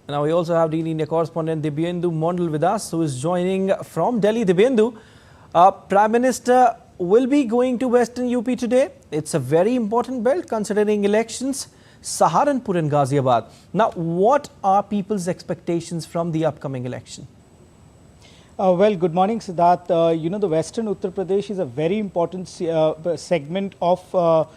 Now we also have Delhi India correspondent Dibyendu Mondal with us, who is joining from Delhi. Dibyendu, Prime Minister will be going to Western UP today. It's a very important belt considering elections, Saharanpur and Ghaziabad. Now, what are people's expectations from the upcoming election? Well, good morning, Siddharth. The Western Uttar Pradesh is a very important segment of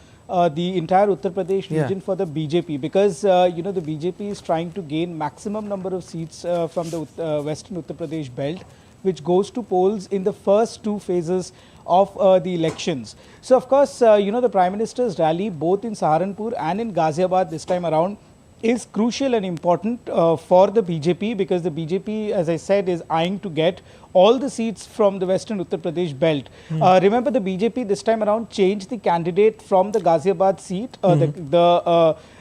the entire Uttar Pradesh region for the BJP, because the BJP is trying to gain maximum number of seats from the Western Uttar Pradesh belt, which goes to polls in the first two phases of the elections. So, of course, the Prime Minister's rally both in Saharanpur and in Ghaziabad this time around is crucial and important for the BJP, because the BJP, as I said, is eyeing to get all the seats from the Western Uttar Pradesh belt. Remember, the BJP this time around changed the candidate from the Ghaziabad seat.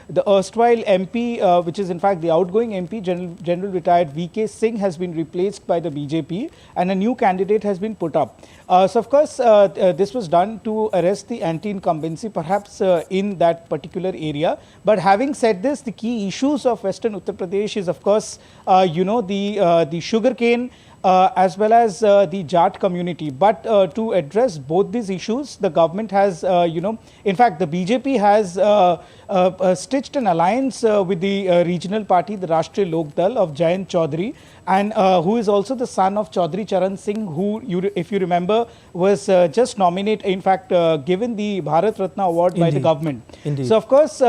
The erstwhile MP, which is in fact the outgoing MP, General Retired VK Singh, has been replaced by the BJP and a new candidate has been put up. So, of course, this was done to arrest the anti-incumbency perhaps in that particular area. But having said this, the key issues of Western Uttar Pradesh is, of course, the sugarcane, as well as the Jat community. But to address both these issues, the government has, in fact, the BJP has stitched an alliance with the regional party, the Rashtriya Lok Dal of Jayant Chaudhary, and who is also the son of Chaudhary Charan Singh, who, if you remember, was just nominated, in fact, given the Bharat Ratna award by the government. Indeed. So, of course,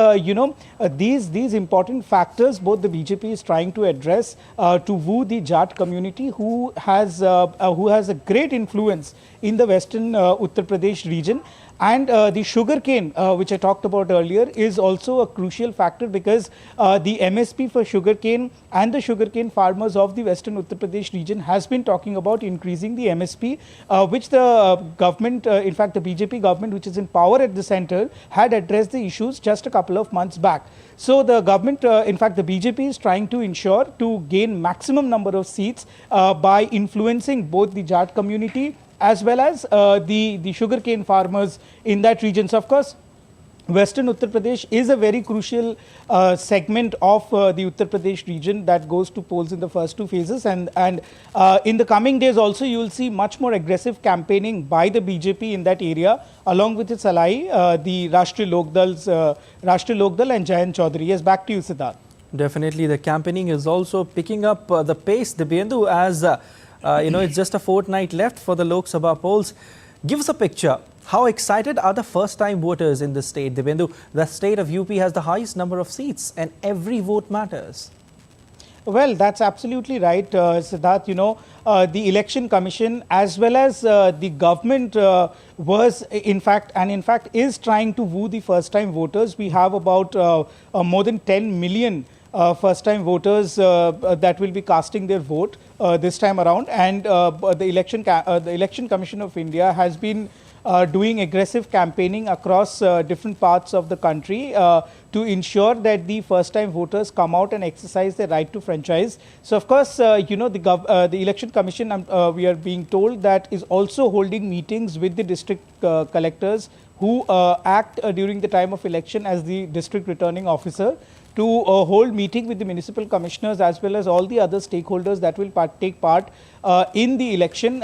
these important factors, both the BJP is trying to address to woo the Jat community, who has a great influence in the Western Uttar Pradesh region. And the sugarcane, which I talked about earlier, is also a crucial factor, because the MSP for sugarcane and the sugarcane farmers of the Western Uttar Pradesh region has been talking about increasing the MSP, which the government, in fact the BJP government, which is in power at the center, had addressed the issues just a couple of months back. So the government, in fact the BJP, is trying to ensure to gain maximum number of seats by influencing both the Jat community as well as the sugarcane farmers in that region. So, of course, Western Uttar Pradesh is a very crucial segment of the Uttar Pradesh region that goes to polls in the first two phases. And in the coming days also, you will see much more aggressive campaigning by the BJP in that area, along with its ally, the Rashtriya Lok Dal and Jayant Chaudhary. Yes, back to you, Siddharth. Definitely, the campaigning is also picking up the pace, Dibyendu, as it's just a fortnight left for the Lok Sabha polls. Give us a picture. How excited are the first-time voters in the state, Dibyendu? The state of UP has the highest number of seats, and every vote matters. Well, that's absolutely right, Siddharth. The Election Commission as well as the government was in fact is trying to woo the first-time voters. We have about more than 10 million first-time voters that will be casting their vote this time around, and the Election Commission of India has been doing aggressive campaigning across different parts of the country to ensure that the first-time voters come out and exercise their right to franchise. So, of course, the Election Commission, we are being told, that is also holding meetings with the district collectors who act during the time of election as the district returning officer, to hold meeting with the municipal commissioners as well as all the other stakeholders that will take part in the election,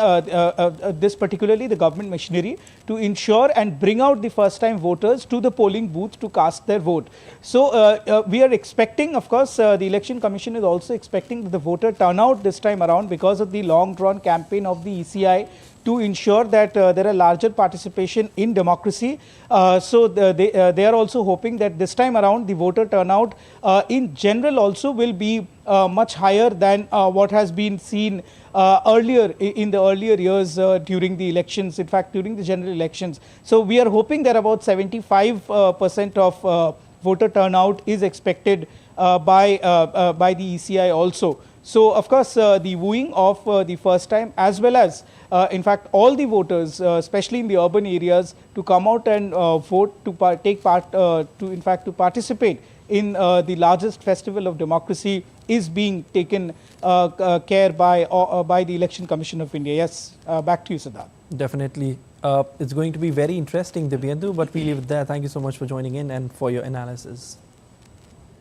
this particularly the government machinery, to ensure and bring out the first-time voters to the polling booth to cast their vote. So we are expecting, of course, the Election Commission is also expecting that the voter turnout this time around, because of the long-drawn campaign of the ECI, to ensure that there are larger participation in democracy. So they are also hoping that this time around the voter turnout in general also will be much higher than what has been seen earlier in the earlier years during the elections, in fact during the general elections. So we are hoping that about 75% of voter turnout is expected by the ECI also. So, of course, the wooing of the first time, as well as, in fact, all the voters, especially in the urban areas, to come out and vote, to take part, to participate in the largest festival of democracy, is being taken care by the Election Commission of India. Yes, back to you, Siddharth. Definitely. It's going to be very interesting, Dibyendu, but we leave it there. Thank you so much for joining in and for your analysis.